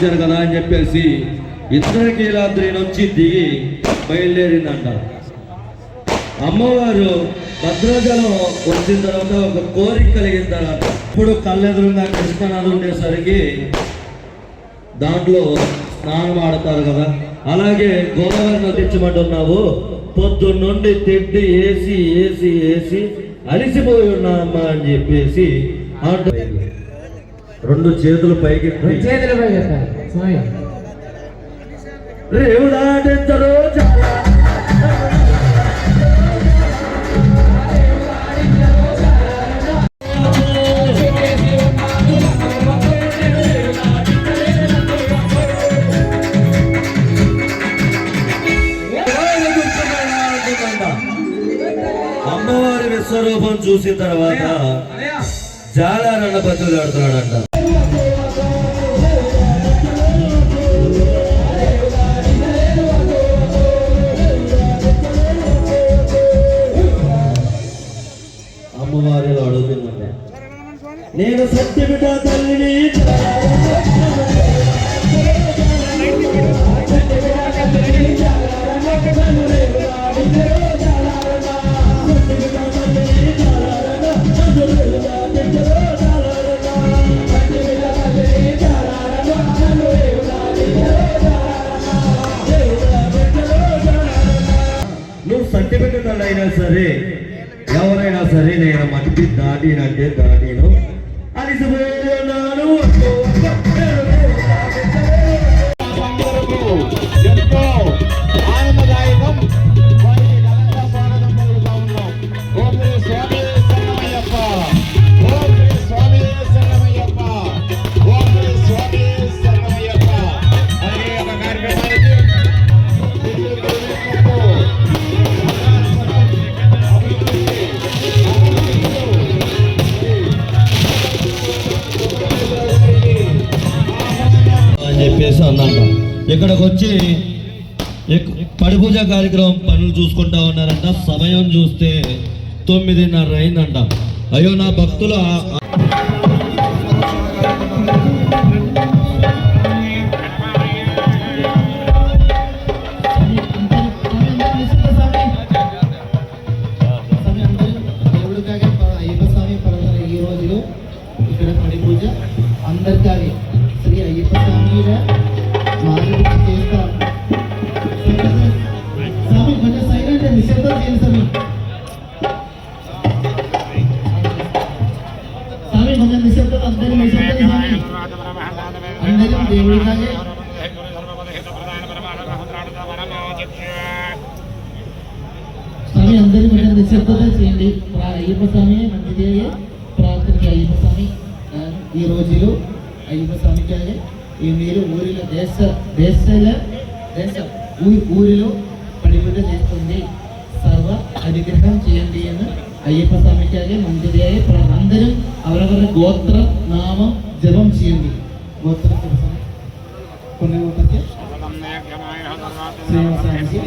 వచ్చారు కదా అని చెప్పేసి ఇంద్రకీలాద్రి నుంచి దిగి బయలుదేరిందంట. అమ్మవారు భద్రాచలం వచ్చిన తర్వాత ఒక కోరిక కలిగిన తర్వాత ఇప్పుడు కళ్ళెదురుగా కృష్ణనది ఉండేసరికి దాంట్లో స్నానం ఆడతారు కదా, అలాగే గోదావరి నది తెచ్చమంటున్నావు, పొద్దున్నుండి తిడ్డి వేసి వేసి వేసి అలిసిపోయి ఉన్నామా అని చెప్పేసి రెండు చేతులు పైకి రేవు దాటించరు చాలా అమ్మవారి విశ్వరూపం చూసిన తర్వాత జాలారన్న బతులు ఆడుతున్నాడంట. అమ్మవారిలో అడుగుతుందంట, నేను సత్యమిట తల్లిని నువ్వు సర్టిఫికెట్ అయినా సరే ఎవరైనా సరే నేను మట్టి దాటినంటే దాటిను అలిసిపోతున్నాను. చెప్పేసి అన్నంట. ఇక్కడికి వచ్చి పడి పూజ కార్యక్రమం పనులు చూసుకుంటా ఉన్నారంట. సమయం చూస్తే 9:30 అయిందంట. అయ్యో నా భక్తుల ఈ రోజులో ఇక్కడ పడి పూజ అందరికీ శ్రీ అయ్యప్ప స్వామి చేస్తాం. స్వామి కొంచెం సైలెంట్ నిశ్శబ్దం చేయండి స్వామి. స్వామి కొంచెం నిశ్శబ్దం, అందరూ నిశ్శబ్దం స్వామి. అందరూ దేవుడిలాగే స్వామి అందరూ కొంచెం నిశ్శబ్దత చేయండి. అయ్యప్ప స్వామి మంచిది ప్రార్థనకి అయ్యప్ప స్వామి ఈ రోజులో అయ్యప్ప స్వామికి ఈ మీరు ఊరిలో ఊరిలో పడిపూజ చేస్తుంది. సర్వ అనుగ్రహం చేయండి అని అయ్యప్ప స్వామికి మంచిది అందరూ అవరవర గోత్ర నామం జపం చేయండి. గోత్ర కొన్ని శ్రీనివాసానికి